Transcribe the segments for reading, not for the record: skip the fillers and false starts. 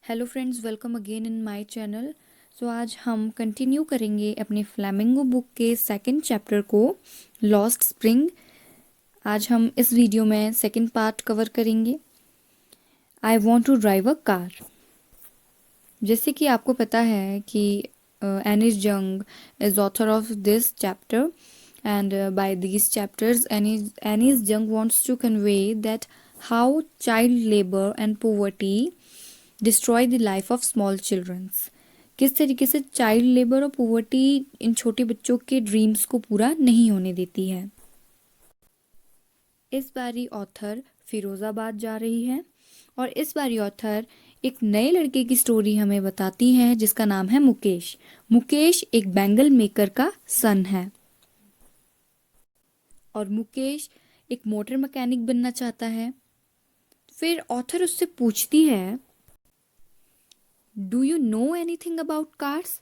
Hello friends, welcome again in my channel. So आज हम continue करेंगे अपने फ्लैमिंगो बुक के सेकंड चैप्टर को, लॉस्ट स्प्रिंग। आज हम इस वीडियो में सेकंड पार्ट कवर करेंगे। I want to drive a car. जैसे कि आपको पता है कि Anees Jung is author of this chapter, and by these chapters Annie's Young wants to convey that how child labor and poverty destroy the life of small children। किस तरीके से child labour और पोवर्टी इन छोटे बच्चों के ड्रीम्स को पूरा नहीं होने देती है। इस बारी ऑथर फिरोज़ाबाद जा रही है और इस बारी ऑथर एक नए लड़के की स्टोरी हमें बताती है जिसका नाम है मुकेश। मुकेश एक बैंगल मेकर का सन है और मुकेश एक मोटर मैकेनिक बनना चाहता है। फिर ऑथर उससे पूछती है, do you know anything about cars?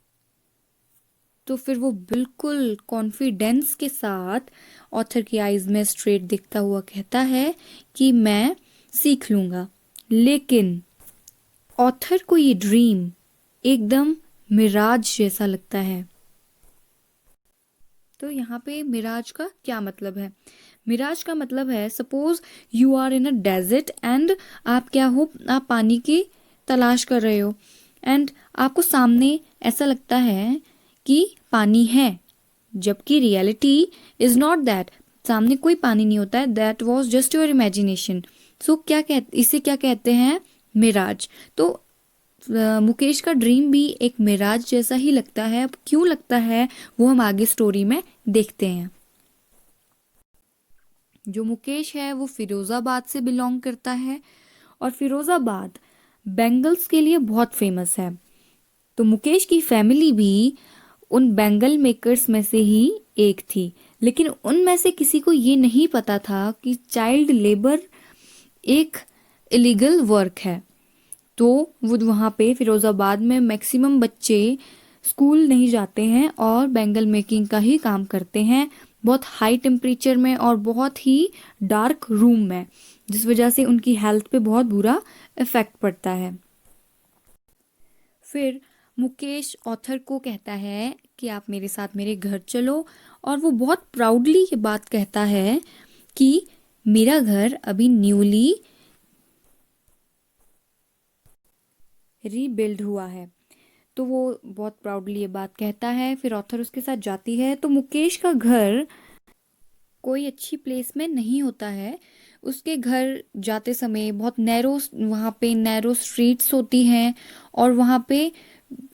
तो फिर वो बिल्कुल कॉन्फिडेंस के साथ ऑथर की आईज में स्ट्रेट देखता हुआ कहता है कि मैं सीख लूंगा। लेकिन ऑथर को ये ड्रीम एकदम मिराज जैसा लगता है। तो यहाँ पे मिराज का क्या मतलब है? मिराज का मतलब है, suppose you are in a desert and आप क्या हो, आप पानी की तलाश कर रहे हो एंड आपको सामने ऐसा लगता है कि पानी है, जबकि रियलिटी इज नॉट दैट। सामने कोई पानी नहीं होता है, that was just your imagination. So इसे क्या कहते हैं? मिराज। तो मुकेश का ड्रीम भी एक मिराज जैसा ही लगता है। अब क्यों लगता है वो हम आगे स्टोरी में देखते हैं। जो मुकेश है वो फिरोज़ाबाद से बिलोंग करता है और फिरोज़ाबाद बैंगल्स के लिए बहुत फेमस है। तो मुकेश की फैमिली भी उन बैंगल मेकर्स में से ही एक थी, लेकिन उनमें से किसी को ये नहीं पता था कि चाइल्ड लेबर एक इलीगल वर्क है। तो वो वहाँ पे फिरोज़ाबाद में मैक्सिमम बच्चे स्कूल नहीं जाते हैं और बैंगल मेकिंग का ही काम करते हैं, बहुत हाई टेम्परेचर में और बहुत ही डार्क रूम में, जिस वजह से उनकी हेल्थ पे बहुत बुरा इफेक्ट पड़ता है। फिर मुकेश ऑथर को कहता है कि आप मेरे साथ मेरे घर चलो, और वो बहुत प्राउडली ये बात कहता है कि मेरा घर अभी न्यूली रीबिल्ड हुआ है। तो वो बहुत प्राउडली ये बात कहता है। फिर ऑथर उसके साथ जाती है। तो मुकेश का घर कोई अच्छी प्लेस में नहीं होता है। उसके घर जाते समय बहुत नैरो, वहाँ पे नैरो स्ट्रीट्स होती हैं और वहाँ पे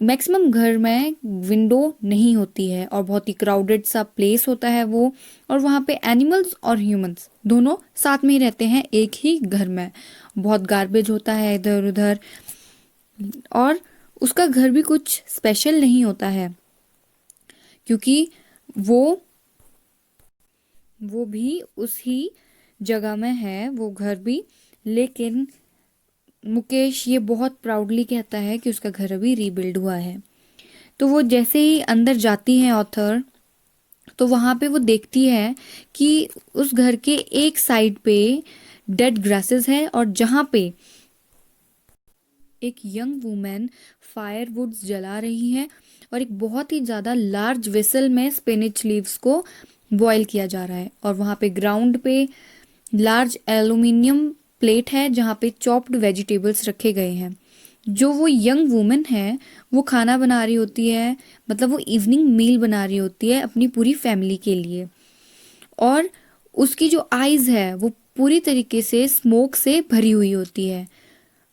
मैक्सिमम घर में विंडो नहीं होती है और बहुत ही क्राउडेड सा प्लेस होता है वो। और वहाँ पे एनिमल्स और ह्यूमंस दोनों साथ में ही रहते हैं एक ही घर में। बहुत गार्बेज होता है इधर उधर, और उसका घर भी कुछ स्पेशल नहीं होता है क्योंकि वो भी उसी जगह में है, वो घर भी। लेकिन मुकेश ये बहुत प्राउडली कहता है कि उसका घर अभी रीबिल्ड हुआ है। तो वो जैसे ही अंदर जाती है ऑथर, तो वहाँ पे वो देखती है कि उस घर के एक साइड पे डेड ग्रासेस है और जहाँ पे एक यंग वुमेन फायरवुड्स जला रही है और एक बहुत ही ज़्यादा लार्ज वेसल में स्पिनिच लीव्स को बॉईल किया जा रहा है। और वहाँ पे ग्राउंड पे लार्ज एल्यूमिनियम प्लेट है जहाँ पे चॉप्ड वेजिटेबल्स रखे गए हैं। जो वो यंग वुमेन है वो खाना बना रही होती है, मतलब वो इवनिंग मील बना रही होती है अपनी पूरी फैमिली के लिए। और उसकी जो आइज़ है वो पूरी तरीके से स्मोक से भरी हुई होती है।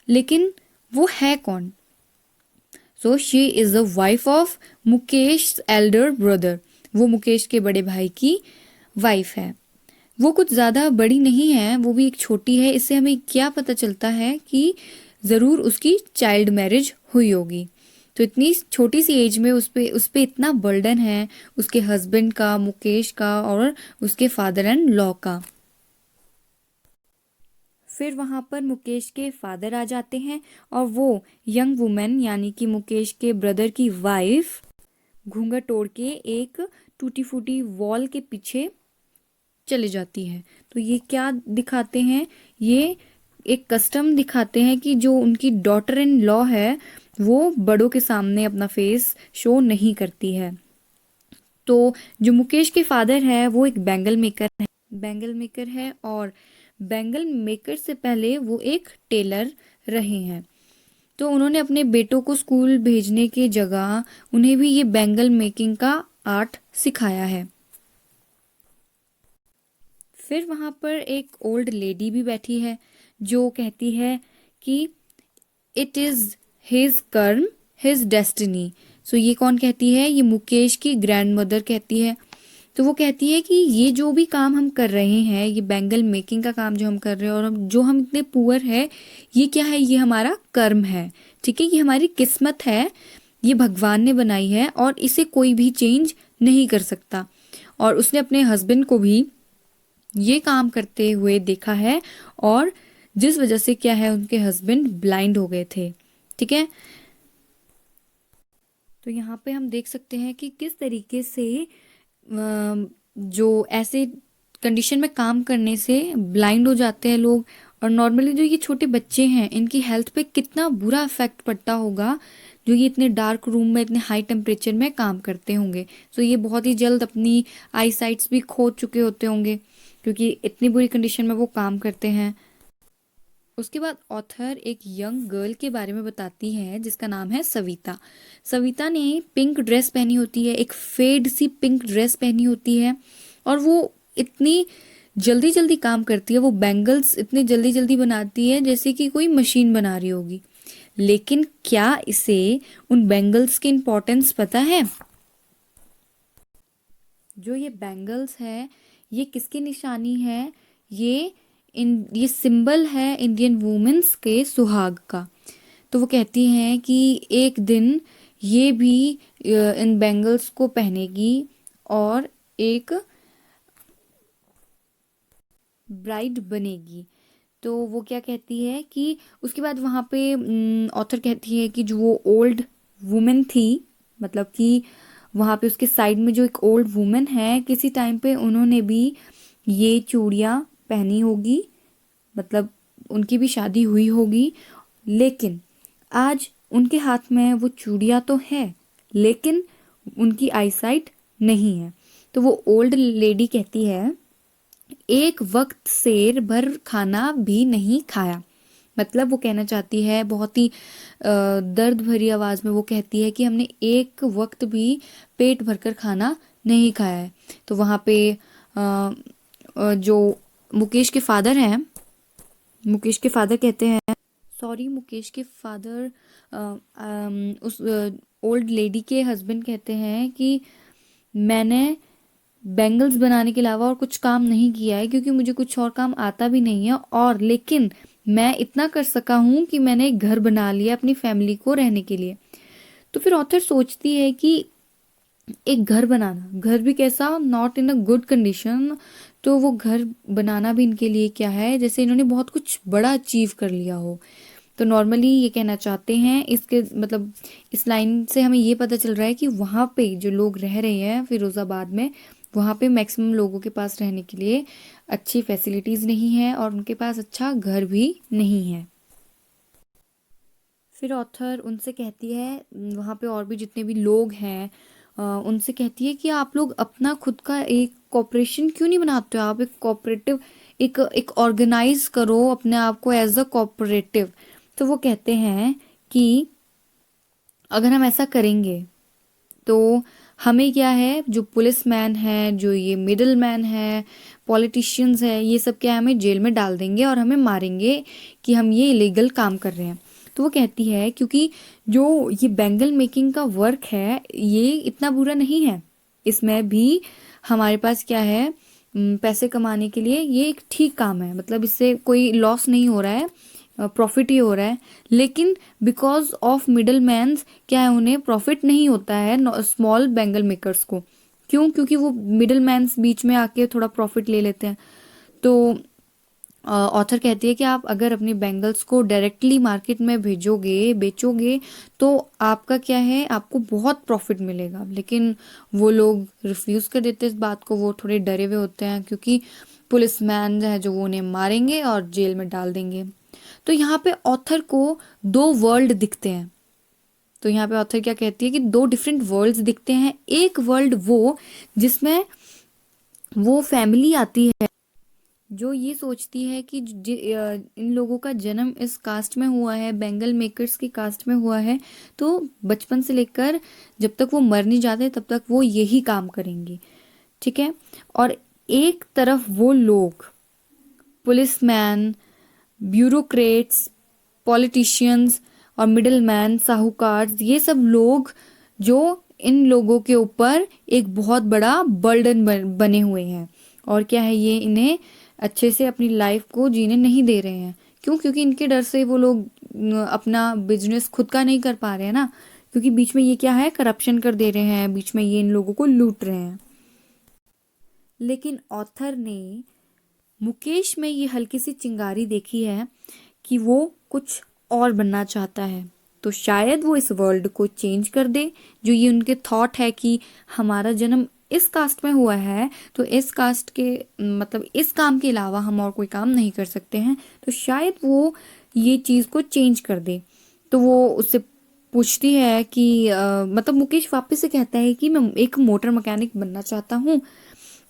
लेकिन वो है कौन? So she is the wife of Mukesh Elder brother. वो मुकेश के बड़े भाई की वाइफ है। वो कुछ ज़्यादा बड़ी नहीं है, वो भी एक छोटी है। इससे हमें क्या पता चलता है कि ज़रूर उसकी चाइल्ड मैरिज हुई होगी। तो इतनी छोटी सी एज में उस पे इतना बर्डन है उसके हस्बैंड का, मुकेश का, और उसके फादर एंड लॉ का। फिर वहाँ पर मुकेश के फादर आ जाते हैं और वो यंग वुमेन यानी कि मुकेश के ब्रदर की वाइफ घूंघट ओढ़ के एक टूटी फूटी वॉल के पीछे चले जाती है। तो ये क्या दिखाते हैं? ये एक कस्टम दिखाते हैं कि जो उनकी डॉटर इन लॉ है वो बड़ों के सामने अपना फेस शो नहीं करती है। तो जो मुकेश के फादर है वो एक बैंगल मेकर है और बैंगल मेकर से पहले वो एक टेलर रहे हैं। तो उन्होंने अपने बेटों को स्कूल भेजने की जगह उन्हें भी ये बैंगल मेकिंग का आर्ट सिखाया है। फिर वहाँ पर एक ओल्ड लेडी भी बैठी है जो कहती है कि इट इज़ हिज कर्म, हिज डेस्टिनी। सो ये कौन कहती है? ये मुकेश की ग्रैंड मदर कहती है। तो वो कहती है कि ये जो भी काम हम कर रहे हैं, ये बैंगल मेकिंग का काम जो हम कर रहे हैं और हम इतने पुअर है, ये क्या है? ये हमारा कर्म है, ठीक है, ये हमारी किस्मत है, ये भगवान ने बनाई है और इसे कोई भी चेंज नहीं कर सकता। और उसने अपने हस्बैंड को भी ये काम करते हुए देखा है और जिस वजह से क्या है, उनके हस्बैंड ब्लाइंड हो गए थे, ठीक है। तो यहाँ पे हम देख सकते हैं कि किस तरीके से जो ऐसे कंडीशन में काम करने से ब्लाइंड हो जाते हैं लोग, और नॉर्मली जो ये छोटे बच्चे हैं इनकी हेल्थ पे कितना बुरा इफेक्ट पड़ता होगा जो ये इतने डार्क रूम में इतने हाई टेम्परेचर में काम करते होंगे। तो ये बहुत ही जल्द अपनी आई साइट्स भी खो चुके होते होंगे क्योंकि इतनी बुरी कंडीशन में वो काम करते हैं। उसके बाद ऑथर एक यंग गर्ल के बारे में बताती है जिसका नाम है सविता। सविता ने पिंक ड्रेस पहनी होती है, एक फेड सी पिंक ड्रेस पहनी होती है और वो इतनी जल्दी जल्दी काम करती है, वो बैंगल्स इतनी जल्दी जल्दी बनाती है जैसे कि कोई मशीन बना रही होगी। लेकिन क्या इसे उन बैंगल्स की इम्पोर्टेंस पता है? जो ये बैंगल्स है ये किसकी निशानी है? ये सिंबल है इंडियन वुमेन्स के सुहाग का। तो वो कहती हैं कि एक दिन ये भी इन बैंगल्स को पहनेगी और एक ब्राइड बनेगी। तो वो क्या कहती है कि उसके बाद वहाँ पे ऑथर कहती है कि जो वो ओल्ड वुमेन थी, मतलब कि वहाँ पे उसके साइड में जो एक ओल्ड वुमेन है, किसी टाइम पे उन्होंने भी ये चूड़ियाँ पहनी होगी, मतलब उनकी भी शादी हुई होगी। लेकिन आज उनके हाथ में वो चूड़ियाँ तो है लेकिन उनकी आईसाइट नहीं है। तो वो ओल्ड लेडी कहती है एक वक्त शेर भर खाना भी नहीं खाया। मतलब वो कहना चाहती है बहुत ही दर्द भरी आवाज में वो कहती है कि हमने एक वक्त भी पेट भरकर खाना नहीं खाया है। तो वहाँ पे जो मुकेश के फादर हैं, मुकेश के फादर कहते हैं, सॉरी मुकेश के फादर उस ओल्ड लेडी के हस्बैंड कहते हैं कि मैंने बैंगल्स बनाने के अलावा और कुछ काम नहीं किया है क्योंकि मुझे कुछ और काम आता भी नहीं है, और लेकिन मैं इतना कर सका हूँ कि मैंने एक घर बना लिया अपनी फैमिली को रहने के लिए। तो फिर ऑथर सोचती है कि एक घर बनाना, घर भी कैसा, not in a good condition. तो वो घर बनाना भी इनके लिए क्या है, जैसे इन्होंने बहुत कुछ बड़ा अचीव कर लिया हो। तो नॉर्मली ये कहना चाहते हैं, इसके मतलब इस लाइन से हमें ये पता चल रहा है कि वहाँ पे जो लोग रह रहे हैं फिरोज़ाबाद में, वहाँ पे मैक्सिमम लोगों के पास रहने के लिए अच्छी फैसिलिटीज़ नहीं है और उनके पास अच्छा घर भी नहीं है। फिर ऑथर उनसे कहती है, वहाँ पे और भी जितने भी लोग हैं उनसे कहती है कि आप लोग अपना खुद का एक कॉपरेशन क्यों नहीं बनाते हो? आप एक कॉपरेटिव, एक एक ऑर्गेनाइज करो अपने आप को एज अ कॉपरेटिव। तो वो कहते हैं कि अगर हम ऐसा करेंगे तो हमें क्या है, जो पुलिस मैन है, जो ये मिडिल मैन है, पॉलिटिशियंस है, ये सब क्या है, हमें जेल में डाल देंगे और हमें मारेंगे कि हम ये इलीगल काम कर रहे हैं। तो वो कहती है क्योंकि जो ये बैंगल मेकिंग का वर्क है ये इतना बुरा नहीं है, इसमें भी हमारे पास क्या है, पैसे कमाने के लिए ये एक ठीक काम है, मतलब इससे कोई लॉस नहीं हो रहा है, प्रॉफिट ही हो रहा है। लेकिन बिकॉज ऑफ मिडल मैन्स क्या है, उन्हें प्रॉफिट नहीं होता है स्मॉल बैंगल मेकर्स को। क्यों? क्योंकि वो मिडल मैन्स बीच में आके थोड़ा प्रॉफिट ले लेते हैं। तो ऑथर कहती है कि आप अगर अपनी बैंगल्स को डायरेक्टली मार्केट में भेजोगे, बेचोगे, तो आपका क्या है, आपको बहुत प्रॉफिट मिलेगा। लेकिन वो लोग रिफ्यूज़ कर देते हैं इस बात को, वो थोड़े डरे हुए होते हैं क्योंकि पुलिस मैन है जो वो उन्हें मारेंगे और जेल में डाल देंगे। तो यहाँ पे ऑथर को दो वर्ल्ड दिखते हैं। तो यहाँ पे ऑथर क्या कहती है कि दो डिफरेंट वर्ल्ड्स दिखते हैं। एक वर्ल्ड वो जिसमें वो फैमिली आती है जो ये सोचती है कि इन लोगों का जन्म इस कास्ट में हुआ है, बेंगल मेकर्स की कास्ट में हुआ है, तो बचपन से लेकर जब तक वो मर नहीं जाते तब तक वो यही काम करेंगे, ठीक है। और एक तरफ वो लोग पुलिसमैन, ब्यूरोक्रेट्स, पॉलिटिशियंस और मिडिलमैन, साहूकार, ये सब लोग जो इन लोगों के ऊपर एक बहुत बड़ा बर्डन बने हुए हैं। और क्या है, ये इन्हें अच्छे से अपनी लाइफ को जीने नहीं दे रहे हैं। क्यों? क्योंकि इनके डर से वो लोग अपना बिजनेस खुद का नहीं कर पा रहे हैं ना, क्योंकि बीच में ये क्या है, करप्शन कर दे रहे हैं, बीच में ये इन लोगों को लूट रहे हैं। लेकिन ऑथर ने मुकेश में ये हल्की सी चिंगारी देखी है कि वो कुछ और बनना चाहता है। तो शायद वो इस वर्ल्ड को चेंज कर दे। जो ये उनके थॉट है कि हमारा जन्म इस कास्ट में हुआ है, तो इस कास्ट के मतलब इस काम के अलावा हम और कोई काम नहीं कर सकते हैं, तो शायद वो ये चीज़ को चेंज कर दे। तो वो उससे पूछती है कि मतलब मुकेश वापस से कहता है कि मैं एक मोटर मैकेनिक बनना चाहता हूँ।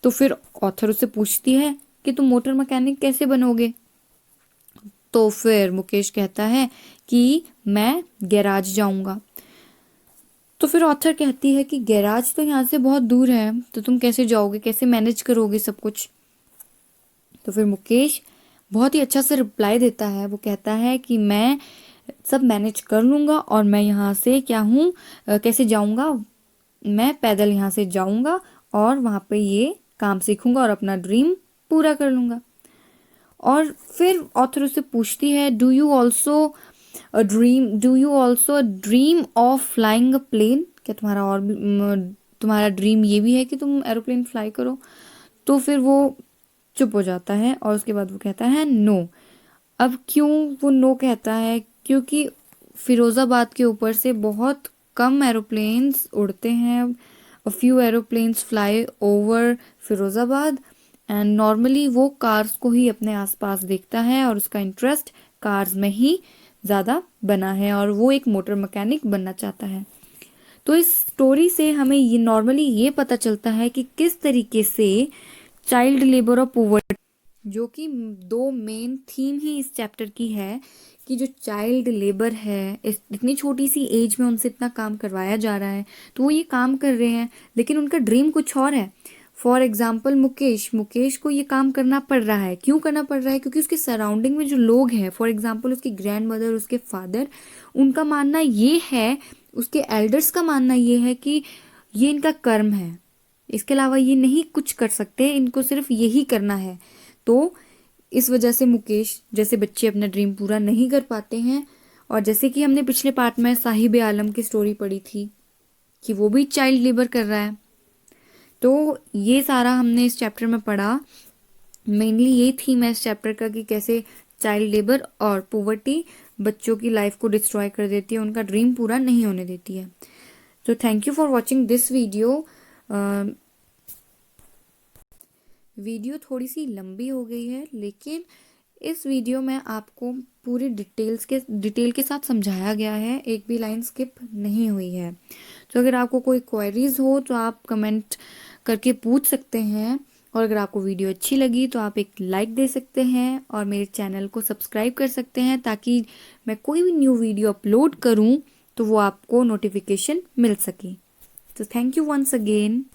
तो फिर ऑथर उससे पूछती है कि तुम मोटर मैकेनिक कैसे बनोगे? तो फिर मुकेश कहता है कि मैं गैराज जाऊंगा। तो फिर ऑथर कहती है कि गैराज तो यहाँ से बहुत दूर है, तो तुम कैसे जाओगे, कैसे मैनेज करोगे सब कुछ? तो फिर मुकेश बहुत ही अच्छा से रिप्लाई देता है। वो कहता है कि मैं सब मैनेज कर लूँगा और मैं यहाँ से क्या हूँ, कैसे जाऊँगा, मैं पैदल यहाँ से जाऊँगा और वहाँ पे ये काम सीखूँगा और अपना ड्रीम पूरा कर लूँगा। और फिर ऑथर उससे पूछती है, do you also dream of flying a plane? क्या तुम्हारा और भी तुम्हारा ड्रीम ये भी है कि तुम एरोप्लेन फ्लाई करो? तो फिर वो चुप हो जाता है और उसके बाद वो कहता है नो। अब क्यों वो नो कहता है? क्योंकि फिरोज़ाबाद के ऊपर से बहुत कम एरोप्लेन्स उड़ते हैं। A few aeroplanes fly over Firozabad and normally वो कार्स को ही अपने आसपास देखता है और उसका इंटरेस्ट कार्स में ही ज़्यादा बना है और वो एक मोटर मैकेनिक बनना चाहता है। तो इस स्टोरी से हमें ये नॉर्मली ये पता चलता है कि किस तरीके से चाइल्ड लेबर और पॉवर्टी, जो कि दो मेन थीम ही इस चैप्टर की है, कि जो चाइल्ड लेबर है, इतनी छोटी सी एज में उनसे इतना काम करवाया जा रहा है, तो वो ये काम कर रहे हैं लेकिन उनका ड्रीम कुछ और है। फॉर एग्जाम्पल मुकेश को ये काम करना पड़ रहा है। क्यों करना पड़ रहा है? क्योंकि उसके सराउंडिंग में जो लोग हैं, फॉर एग्जाम्पल उसकी ग्रैंड मदर, उसके फादर, उनका मानना ये है, उसके एल्डर्स का मानना ये है कि ये इनका कर्म है, इसके अलावा ये नहीं कुछ कर सकते, इनको सिर्फ यही करना है। तो इस वजह से मुकेश जैसे बच्चे अपना ड्रीम पूरा नहीं कर पाते हैं। और जैसे कि हमने पिछले पार्ट में साहिब आलम की स्टोरी पढ़ी थी कि वो भी चाइल्ड लेबर कर रहा है, तो ये सारा हमने इस चैप्टर में पढ़ा। मेनली ये थीम है इस चैप्टर का कि कैसे चाइल्ड लेबर और पॉवर्टी बच्चों की लाइफ को डिस्ट्रॉय कर देती है, उनका ड्रीम पूरा नहीं होने देती है। तो thank you for watching this video. Video थोड़ी सी लंबी हो गई है, लेकिन इस वीडियो में आपको पूरी डिटेल के साथ समझाया गया है, एक भी लाइन स्किप नहीं हुई है। तो अगर आपको कोई क्वेरीज हो तो आप कमेंट करके पूछ सकते हैं, और अगर आपको वीडियो अच्छी लगी तो आप एक लाइक दे सकते हैं और मेरे चैनल को सब्सक्राइब कर सकते हैं, ताकि मैं कोई भी न्यू वीडियो अपलोड करूं तो वो आपको नोटिफिकेशन मिल सके। तो थैंक यू वंस अगेन।